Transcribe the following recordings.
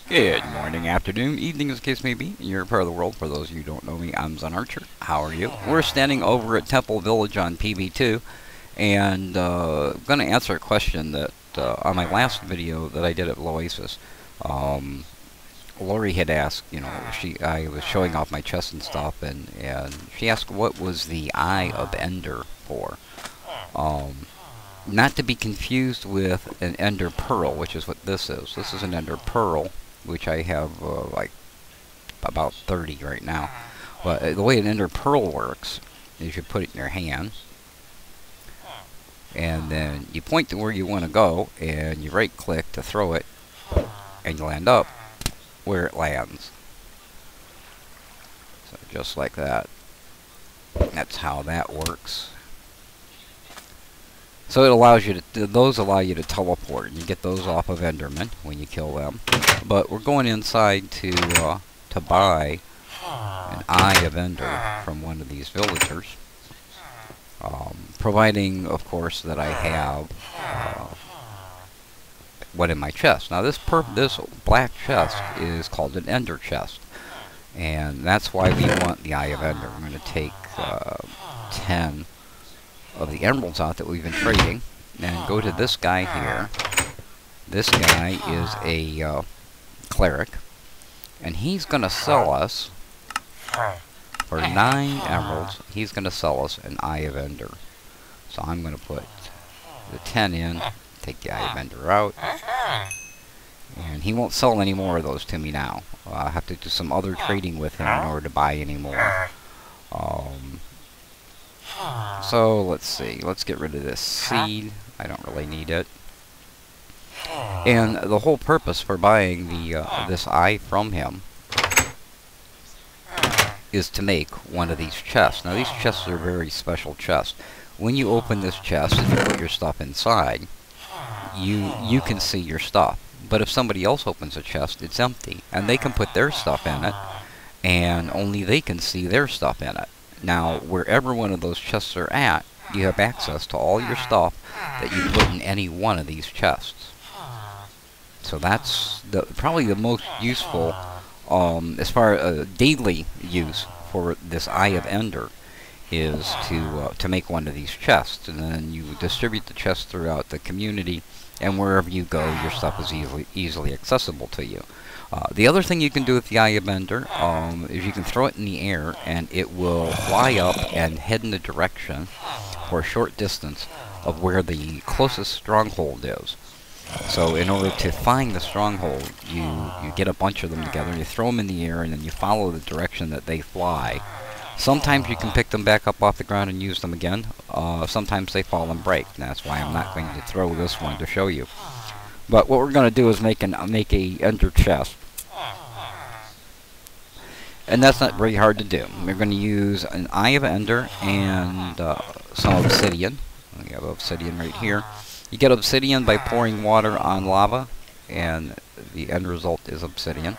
Good morning, afternoon, evening, as the case may be. In your part of the world, for those of you who don't know me, I'm Zen Archer. How are you? We're standing over at Temple Village on PV2, and I'm going to answer a question that on my last video that I did at Oasis. Lauri had asked, I was showing off my chest and stuff, and she asked what was the Eye of Ender for. Not to be confused with an Ender Pearl, which is what this is. This is an Ender Pearl, which I have like about 30 right now. But the way an Ender Pearl works is you put it in your hand, and then you point to where you want to go, and you right click to throw it, and you'll end up where it lands. So just like that. That's how that works. So it allows you to, those allow you to teleport, and you get those off of Endermen when you kill them. But we're going inside to buy an Eye of Ender from one of these villagers. Providing, of course, that I have one in my chest. Now this black chest is called an Ender chest, and that's why we want the Eye of Ender. I'm going to take 10 of the emeralds out that we've been trading, and go to this guy here. This guy is a cleric, and he's going to sell us for 9 emeralds. He's going to sell us an Eye of Ender. So I'm going to put the 10 in, take the Eye of Ender out, and he won't sell any more of those to me now. I'll have to do some other trading with him in order to buy any more. So let's see, let's get rid of this seed. I don't really need it. And the whole purpose for buying the this eye from him is to make one of these chests. Now these chests are very special chests. When you open this chest and you put your stuff inside, you can see your stuff. But if somebody else opens a chest, it's empty, and they can put their stuff in it, and only they can see their stuff in it. Now, wherever one of those chests are at, you have access to all your stuff that you put in any one of these chests. So that's probably the most useful, as far as daily use for this Eye of Ender, is to make one of these chests, and then you distribute the chests throughout the community, and wherever you go, your stuff is easily accessible to you. The other thing you can do with the Eye of Ender is you can throw it in the air, and it will fly up and head in the direction for a short distance of where the closest stronghold is. So in order to find the stronghold, you get a bunch of them together, and you throw them in the air, and then you follow the direction that they fly. Sometimes you can pick them back up off the ground and use them again. Sometimes they fall and break, and that's why I'm not going to throw this one to show you. But what we're going to do is make a Ender chest. And that's not very hard to do. We're going to use an Eye of Ender and some obsidian. We have obsidian right here. You get obsidian by pouring water on lava, and the end result is obsidian.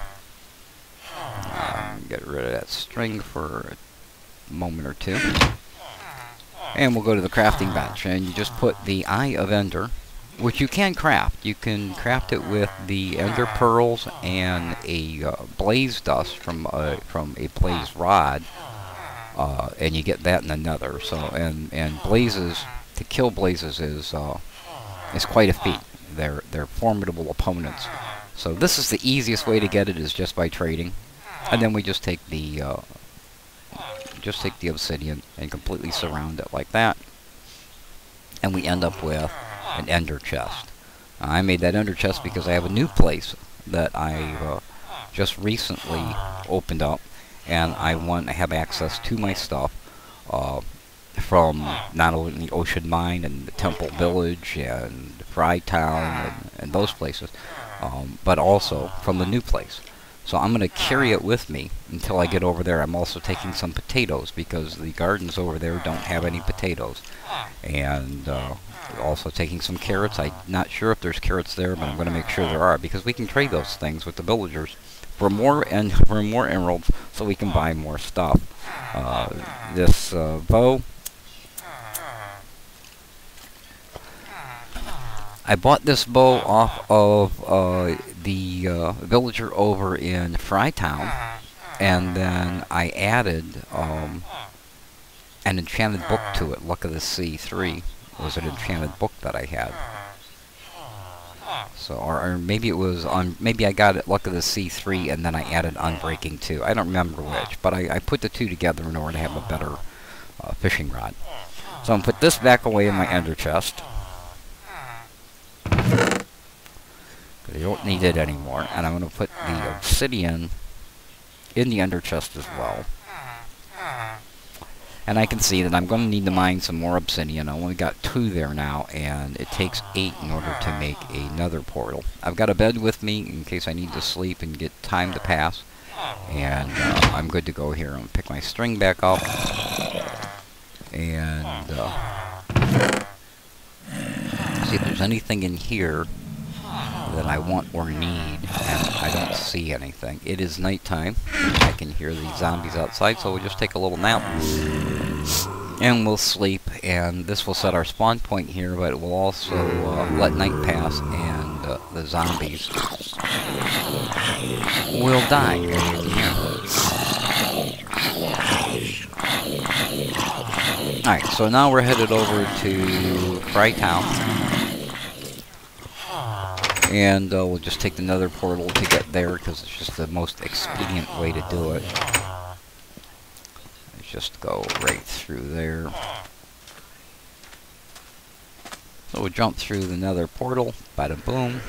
Get rid of that string for a moment or two. And we'll go to the crafting bench, and you just put the Eye of Ender, which you can craft. You can craft it with the Ender Pearls and a blaze dust from a blaze rod, and you get that in the nether. So and blazes, to kill blazes is quite a feat. They're formidable opponents. So this is the easiest way to get it, is just by trading, and then we just take the obsidian and completely surround it like that, and we end up with an Ender chest. I made that Ender chest because I have a new place that I just recently opened up, and I want to have access to my stuff from not only Ocean Mine and the Temple Village and Fry Town and those places, but also from the new place. So I'm going to carry it with me until I get over there. I'm also taking some potatoes because the gardens over there don't have any potatoes. And also taking some carrots. I'm not sure if there's carrots there, but I'm going to make sure there are, because we can trade those things with the villagers for more emeralds, so we can buy more stuff. This bow I bought this bow off of the villager over in Frytown, and then I added an enchanted book to it. Luck of the Sea 3 was an enchanted book that I had. So, or maybe it was on. Maybe I got it Luck of the Sea 3, and then I added Unbreaking 2. I don't remember which, but I put the two together in order to have a better fishing rod. So I'm gonna put this back away in my ender chest. I don't need it anymore, and I'm going to put the obsidian in the under chest as well. And I can see that I'm going to need to mine some more obsidian. I only got 2 there now, and it takes 8 in order to make another portal. I've got a bed with me in case I need to sleep and get time to pass, and I'm good to go here. I'm going to pick my string back up, and see if there's anything in here that I want or need, and I don't see anything. It is nighttime. I can hear the zombies outside, so we'll just take a little nap and we'll sleep, and this will set our spawn point here, but it will also let night pass, and the zombies will die. Alright, so now we're headed over to Frytown. And we'll just take the nether portal to get there, because it's just the most expedient way to do it. Let's just go right through there. So we'll jump through the nether portal, bada boom.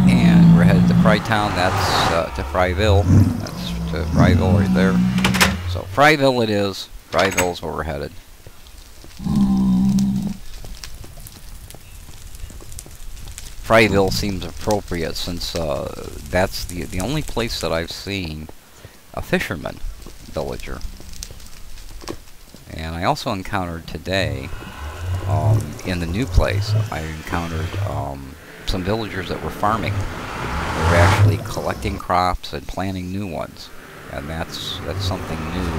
And we're headed to Frytown. That's to Fryville. That's to Fryville right there. So Fryville it is. Fryville's where we're headed. Fryville seems appropriate, since that's the only place that I've seen a fisherman villager. And I also encountered today, in the new place, I encountered some villagers that were farming. They were actually collecting crops and planting new ones, and that's something new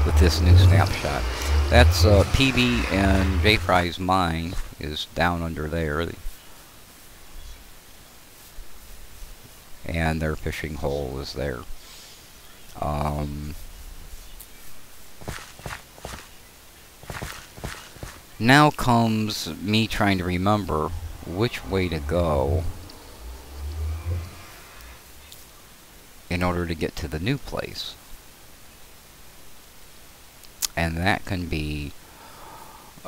with this new snapshot. That's PV and J-Fry's mine is down under there. And their fishing hole is there. Now comes me trying to remember which way to go in order to get to the new place. And that can be...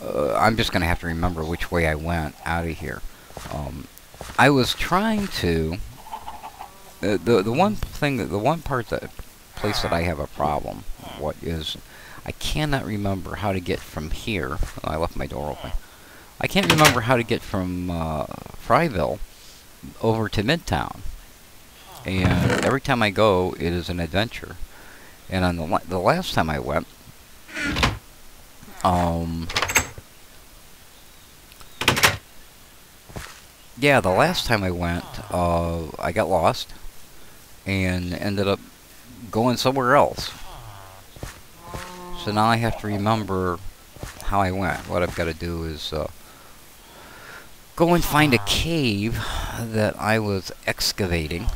I'm just going to have to remember which way I went out of here. I was trying to... The one thing, the one place that I have a problem, what is, I cannot remember how to get from here. Oh, I left my door open. I can't remember how to get from Fryville over to Midtown. And every time I go, it is an adventure. And on the last time I went, yeah, the last time I went, I got lost and ended up going somewhere else. So now I have to remember how I went. What I've got to do is go and find a cave that I was excavating,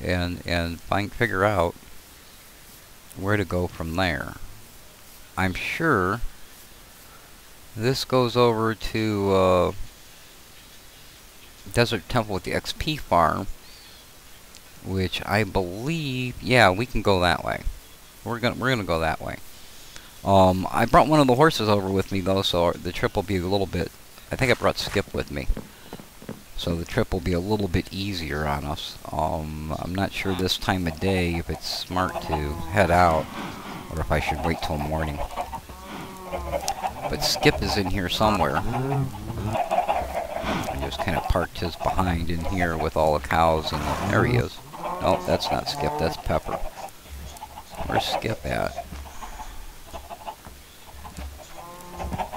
and figure out where to go from there. I'm sure this goes over to Desert Temple with the XP farm, which I believe, yeah, we can go that way. We're gonna go that way. I brought one of the horses over with me though, so the trip will be a little bit. I think I brought Skip with me, so the trip will be a little bit easier on us. I'm not sure this time of day if it's smart to head out, or if I should wait till morning. But Skip is in here somewhere. I just kind of parked his behind in here with all the cows, and there he is. No, that's not Skip, that's Pepper. Where's Skip at?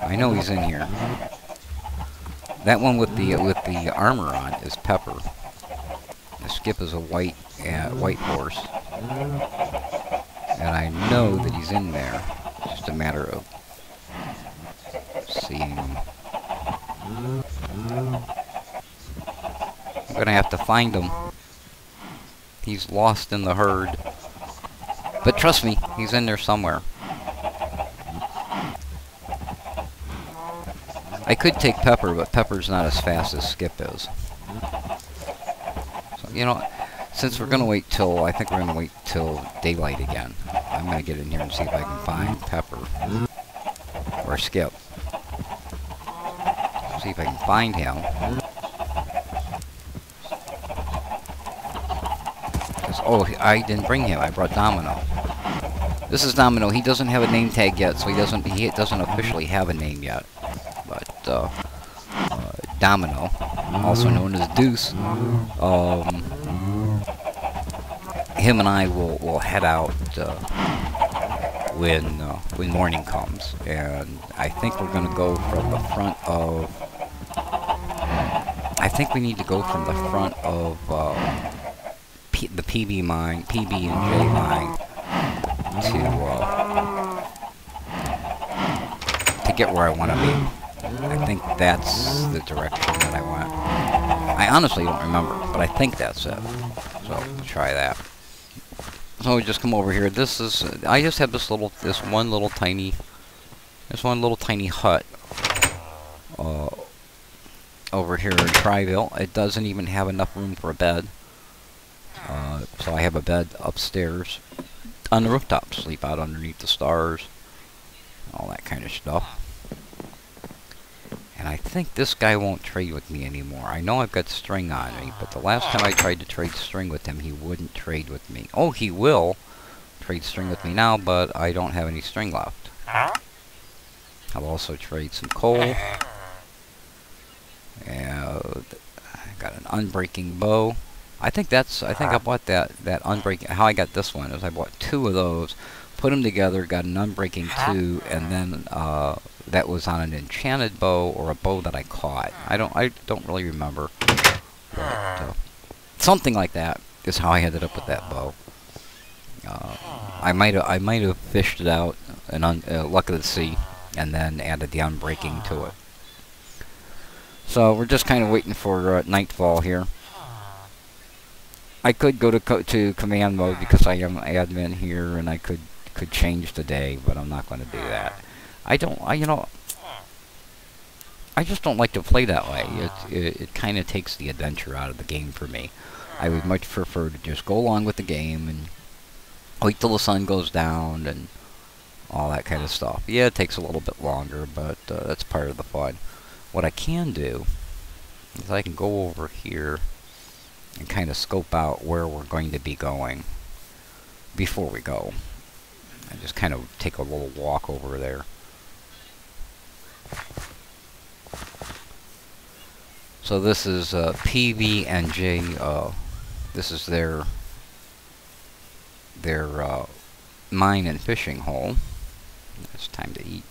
I know he's in here. That one with the armor on is Pepper. The Skip is a white horse. And I know that he's in there. It's just a matter of seeing him. I'm gonna have to find him. He's lost in the herd. But trust me, he's in there somewhere. I could take Pepper, but Pepper's not as fast as Skip is. So, you know, since we're gonna wait till, I think we're gonna wait till daylight again. I'm gonna get in here and see if I can find Pepper. Or Skip. See if I can find him. Oh, I didn't bring him. I brought Domino. This is Domino. He doesn't have a name tag yet, so he doesn't officially have a name yet. But Domino, also known as Deuce, him and I will head out when morning comes, and I think we're gonna go from the front of. I think we need to go from the front of the PB and J mine to get where I want to be. I think that's the direction that I want. I honestly don't remember, but I think that's it. So we'll try that. So we just come over here. This is I just have this one little tiny hut over here in Triville. It doesn't even have enough room for a bed. So I have a bed upstairs on the rooftop, sleep out underneath the stars, all that kind of stuff. And I think this guy won't trade with me anymore. I know I've got string on me, but the last time I tried to trade string with him, he wouldn't trade with me. Oh, he will trade string with me now, but I don't have any string left. I'll also trade some coal. And I got an unbreaking bow. I think I bought that unbreaking. How I got this one is I bought 2 of those, put them together, got an unbreaking 2, and then that was on an enchanted bow or a bow that I caught. I don't really remember. But, something like that is how I ended up with that bow. I might have fished it out and luck of the sea, and then added the unbreaking to it. So we're just kind of waiting for nightfall here. I could go to command mode because I am admin here, and I could change the day, but I'm not going to do that. I just don't like to play that way. It kind of takes the adventure out of the game for me. I would much prefer to just go along with the game and wait till the sun goes down and all that kind of stuff. Yeah, it takes a little bit longer, but that's part of the fun. What I can do is I can go over here and kind of scope out where we're going to be going before we go. I just kind of take a little walk over there. So this is PV and J. This is their mine and fishing hole. It's time to eat.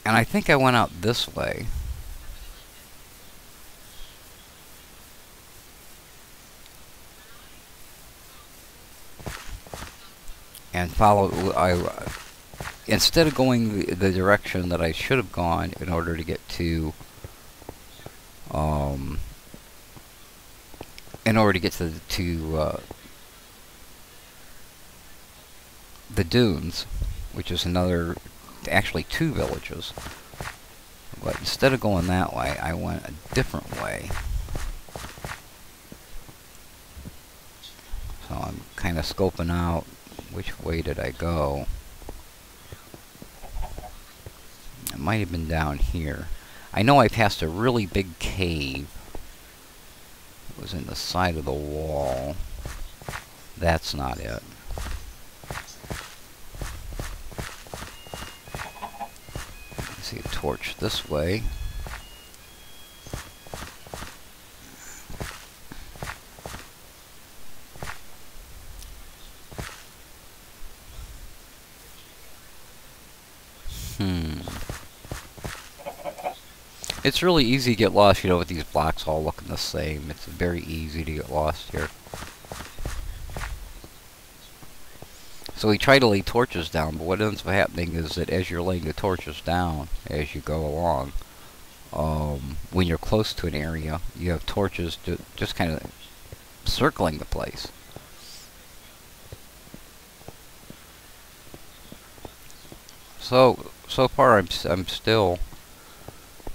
And I think I went out this way. And instead of going the direction that I should have gone in order to get to the dunes, which is actually 2 villages. But instead of going that way, I went a different way. So I'm kind of scoping out which way did I go. It might have been down here. I know I passed a really big cave. It was in the side of the wall. That's not it. See a torch this way. It's really easy to get lost, you know, with these blocks all looking the same. It's very easy to get lost here. So we try to lay torches down, but what ends up happening is that as you're laying the torches down, as you go along, when you're close to an area, you have torches just kind of circling the place. So far I'm still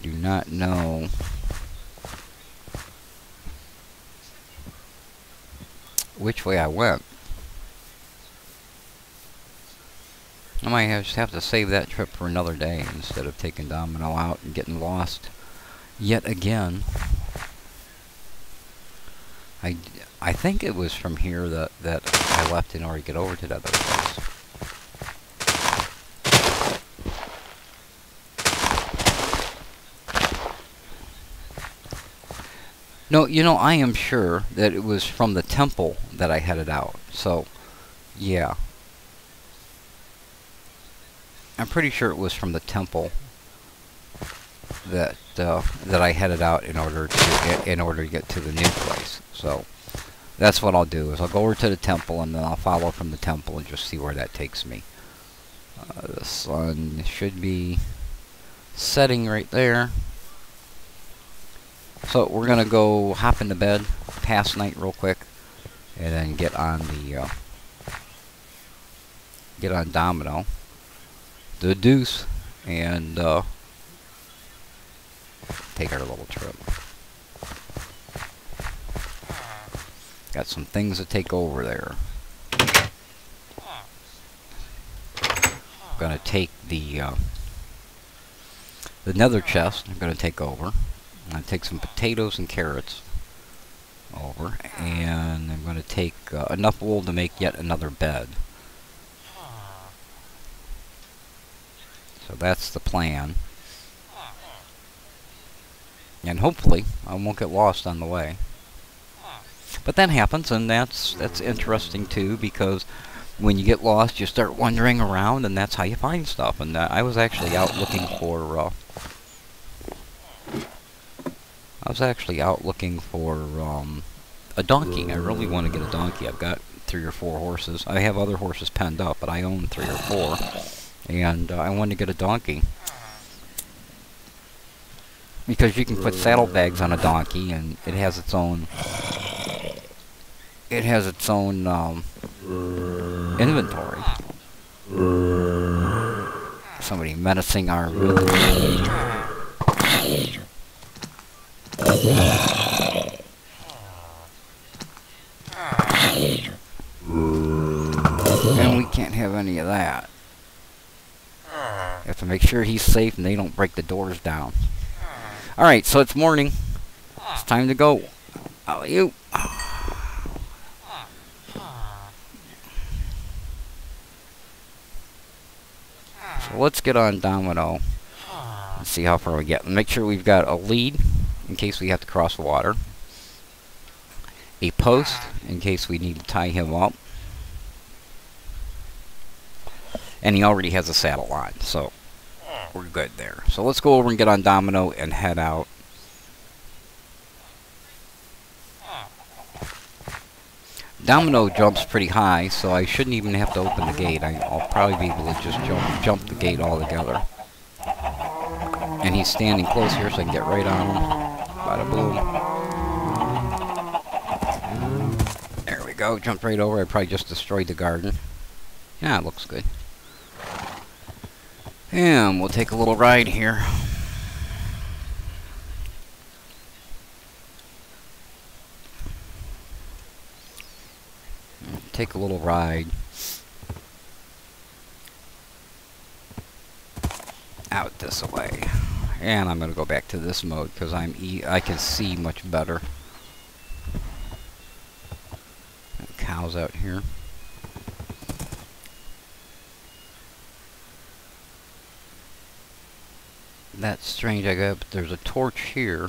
do not know which way I went. I might just have to save that trip for another day instead of taking Domino out and getting lost yet again. I think it was from here that I left in order to get over to that other place. No, you know, I am sure that it was from the temple that I headed out. So, yeah. I'm pretty sure it was from the temple that I headed out in order to get to the new place. So, that's what I'll do, is I'll go over to the temple and then I'll follow from the temple and just see where that takes me. The sun should be setting right there. So we're gonna go hop into bed, pass night real quick, and then get on Domino, the Deuce, and take our little trip. Got some things to take over there. Gonna take the nether chest. I'm gonna take over. I'm going to take some potatoes and carrots over, and I'm going to take enough wool to make yet another bed. So that's the plan. And hopefully I won't get lost on the way. But that happens, and that's interesting too, because when you get lost you start wandering around, and that's how you find stuff. And I was actually out looking for a donkey. I really want to get a donkey. I've got 3 or 4 horses. I have other horses penned up, but I own 3 or 4. And I wanted to get a donkey. Because you can put saddlebags on a donkey, and it has its own inventory. Somebody menacing our village. And we can't have any of that. Have to make sure he's safe and they don't break the doors down. Alright, so it's morning. It's time to go. Oh, you. So let's get on Domino and see how far we get. Make sure we've got a lead in case we have to cross the water. A post in case we need to tie him up. And he already has a saddle on, so we're good there. So let's go over and get on Domino and head out. Domino jumps pretty high, so I shouldn't even have to open the gate. I'll probably be able to just jump the gate altogether. And he's standing close here, so I can get right on him. Bada boom. There we go, jumped right over. I probably just destroyed the garden. Yeah, it looks good. And we'll take a little ride here. Take a little ride out this way. And I'm going to go back to this mode because I can see much better. Cows out here. That's strange. There's a torch here.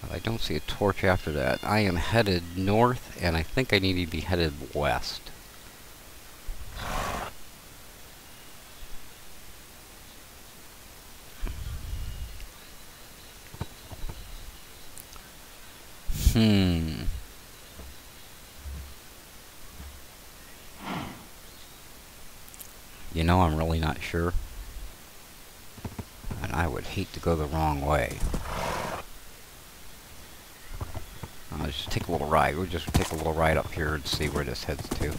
I don't see a torch after that. I am headed north, and I think I need to be headed west. You know, I'm really not sure. And I would hate to go the wrong way. I'll just take a little ride. We'll just take a little ride up here and see where this heads to.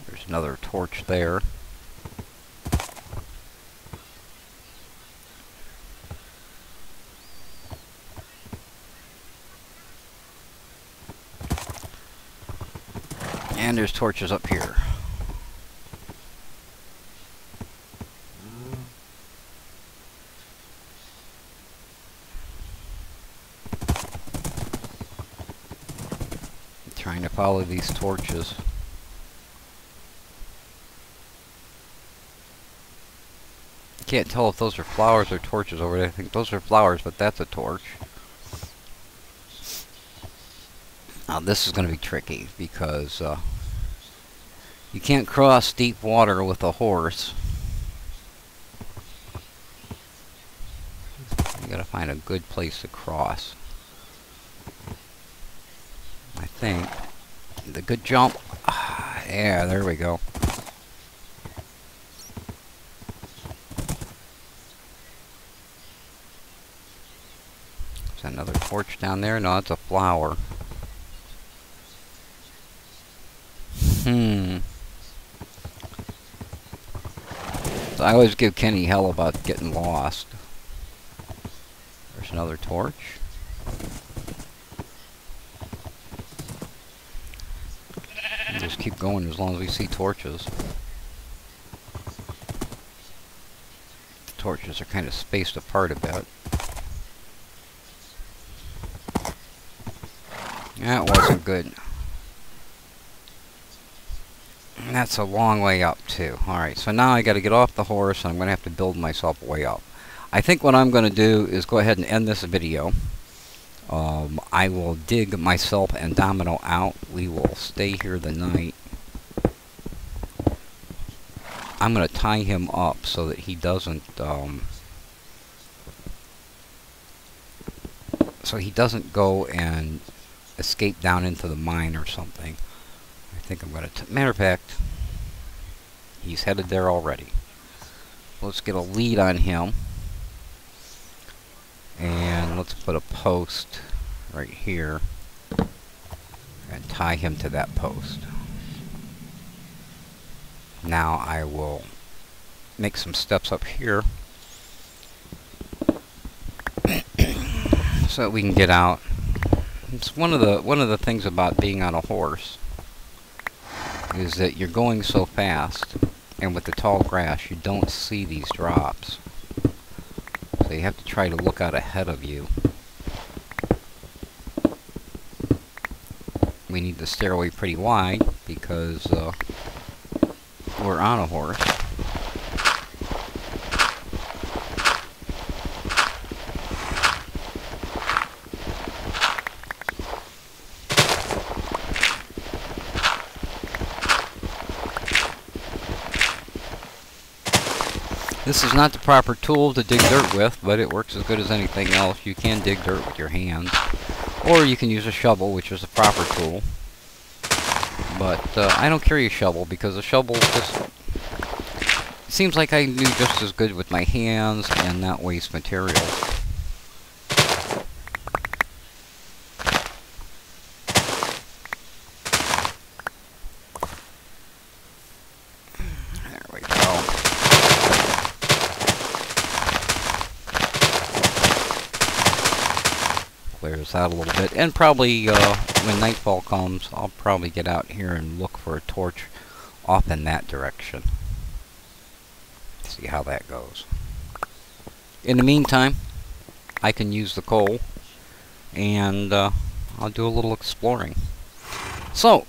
There's another torch there. And there's torches up here. Trying to follow these torches. Can't tell if those are flowers or torches over there. I think those are flowers, but that's a torch. Now this is going to be tricky because you can't cross deep water with a horse. You got to find a good place to cross. I think the good jump. Yeah, there we go. There's another torch down there. No, it's a flower. So I always give Kenny hell about getting lost. There's another torch. We'll just keep going as long as we see torches. The torches are kind of spaced apart a bit. That wasn't good. That's a long way up too. Alright, so now I got to get off the horse and I'm going to have to build myself way up. I think what I'm going to do is go ahead and end this video. I will dig myself and Domino out. We will stay here the night. I'm going to tie him up so that he doesn't go and escape down into the mine or something. I think I'm going to... Matter of fact, he's headed there already. Let's get a lead on him. And let's put a post right here and tie him to that post. Now I will make some steps up here so that we can get out. It's one of the things about being on a horse is that you're going so fast, and with the tall grass you don't see these drops. So you have to try to look out ahead of you. We need the stairway pretty wide because we're on a horse. This is not the proper tool to dig dirt with, but it works as good as anything else. You can dig dirt with your hands, or you can use a shovel, which is the proper tool. But I don't carry a shovel because a shovel just seems like I do just as good with my hands and not waste materials. Clear this out a little bit, and probably when nightfall comes I'll probably get out here and look for a torch off in that direction. See how that goes. In the meantime, I can use the coal and I'll do a little exploring. So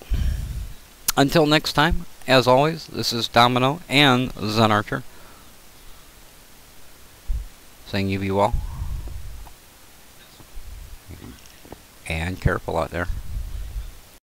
until next time, as always, this is Domino and Zen Archer saying you be well. And careful out there.